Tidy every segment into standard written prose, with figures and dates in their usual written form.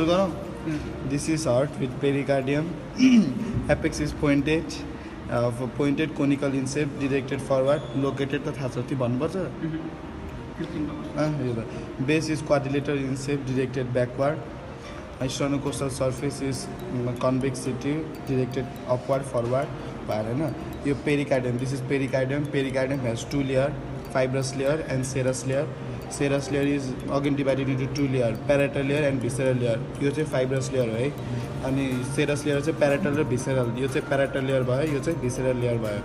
सुरु गरौँ This is heart with pericardium. Apex is pointed, conical in shape, directed forward, located त थाहा छ ती भन्नुपर्छ Base is quadrilateral in shape, directed backward. Sternocostal surface is convexity, directed upward, forward. Your pericardium, this is pericardium. Pericardium has two layers, fibrous layer and serous layer. Serous layer is again divided into two layers, parietal layer and visceral layer. यो चाहिँ fibrous layer हो है अनि serous layer चाहिँ parietal र visceral. यो चाहिँ parietal layer भयो, यो चाहिँ visceral layer भयो.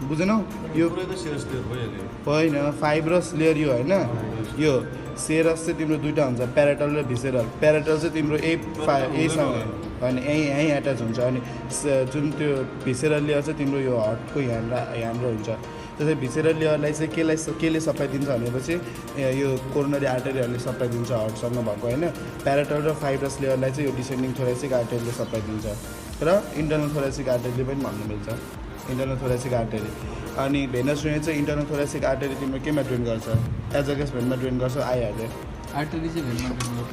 बुझ्नौ यो पुरै त serous layer भइहाल्यो होइन fibrous layer यो हैन यो serous चाहिँ तिम्रो दुईटा हुन्छ parietal र visceral. Parietal चाहिँ तिम्रो A सँग अनि यही एट्याच हुन्छ अनि जुन त्यो visceral layer चाहिँ तिम्रो यो हार्टको यहाँनिर हुन्छ. त्यसै भिसेरल लेयरलाई चाहिँ केले सप्लाई दिन्छ भनेपछि यो कोरोनरी आर्टरीहरूले सप्लाई दिन्छ हार्टसँग भएको हैन प्याराटल र फाइब्रस लेयरलाई चाहिँ यो डिसेन्डिङ थोरेसिक आर्टरीले सप्लाई दिन्छ र इन्टरनल थोरेसिक आर्टरीले पनि भन्नु मिल्छ इन्टरनल थोरेसिक आर्टरी अनि भेनस ड्रेन चाहिँ इन्टरनल थोरेसिक आर्टरी तिम्रो केमा ड्रेन गर्छ एजगस भेनमा ड्रेन गर्छ आइहाल्यो आर्टरी चाहिँ भेनमा ड्रेन गर्छ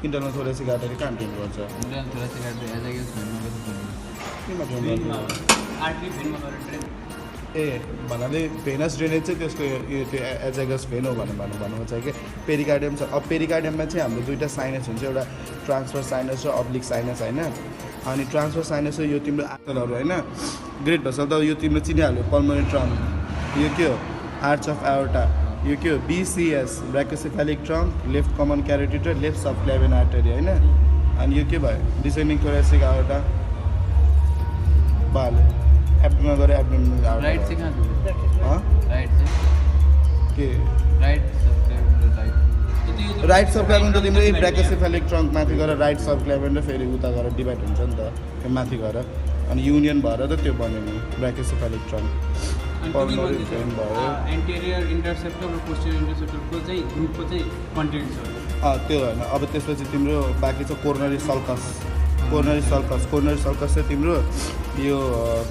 इन्टरनल थोरेसिक आर्टरी कहाँ ड्रेन गर्छ इन्टरनल थोरेसिक आर्टरी एजगस भेनमा केमा ड्रेन गर्छ आर्टरी भेनमा गरेर ड्रेन ए भन्नाले भेनस ड्रेनेज चाहिँ त्यसको यो त्यो एजागस भेन हो भन्नु चाहिँ कि पेरिकार्डियम छ अब पेरिकार्डियममा चाहिँ हाम्रो दुईवटा साइनस हुन्छ एउटा ट्रान्सफर साइनस र अब्लिक साइनस होइन अनि ट्रान्सफर साइनस यो तिम्रो आर्टरहरू होइन ग्रेट भएछ त यो तिम्रो चिनिहाल्यो पल्मोनरी ट्रङ्क यो के हो आर्च अफ एओर्टा यो के हो BCS ब्राकोसेफेलिक ट्रङ्क लेफ्ट कमन क्यारोटिड र लेफ्ट सब क्लेभेन आर्टरी होइन अनि यो के भयो डिसेन्डिङ थोरेसिक एओर्टा भयो एब्डोमेन गरे एब्डोमेन राइट चाहिँ कहाँ छ राइट चाहिँ के राइट राइट सब क्लेभेन त तिम्रो यही ब्राकोसेफेलिक ट्रङ्क माथि गएर राइट सब क्लेभेन र फेरि उता गएर डिभाइड हुन्छ नि त त्यो माथि गएर अनि युनियन भएर त त्यो बन्यो नि ब्राकोसेफेलिक ट्रङ्क पल्मोनरी भेन भयो एन्टेरियर इन्टरसेप्टर र पोस्टेरियर इन्टरसेप्टरको चाहिँ ग्रुपको चाहिँ कन्टेन्ट छ त्यो होइन अब त्यसपछि तिम्रो बाँकी छ कोरोनरी सल्कस चाहिँ तिम्रो यो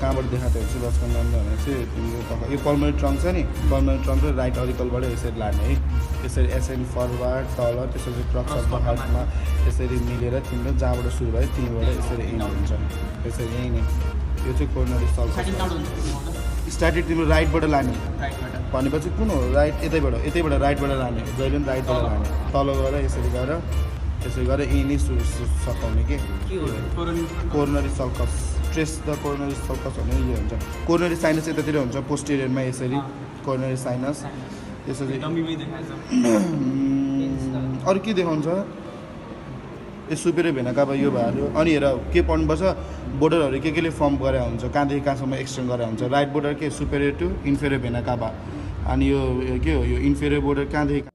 कहाँबाट देखाएको हुन्छ बसको नाम भनेपछि तिम्रो यो पल्मोनरी ट्रङ्क छ नि पल्मोनरी ट्रङ्क र राइट अरिकलबाट यसरी लाने है यसरी एसएन फरवर्ड तल त्यसपछि क्रक्स अफ द हार्टमा यसरी मिलेर तिम्रो जहाँबाट सुरु भयो त्यहीँबाट यसरी एन्ड हुन्छ यसरी यहीँ नै यो चाहिँ कोरोनरी सल्कस स्टार्टेड तिम्रो राइटबाट लाने भनेपछि कुन हो राइट यतैबाट राइटबाट लाने जहिले पनि राइटबाट लाने तल गएर यसरी गरेर यहीँ नै सकाउने के coronary sulcus trace the coronary sulcus भने यो हुन्छ कोरोनरी साइनस यतातिर हुन्छ पोस्टेरियरमा यसरी कोरोनरी साइनस यसरी अरू के देखाउँछ यो सुपेरियर भेना काभा यो भयो अनि हेर के पढ्नुपर्छ बोर्डरहरू केले फर्म गरे हुन्छ कहाँदेखि कहाँसम्म एक्सटेन्ड गरे हुन्छ राइट बोर्डर के सुपेरियर टु इन्फेरियर भेना काभा अनि यो के हो यो इन्फेरियर बोर्डर कहाँदेखि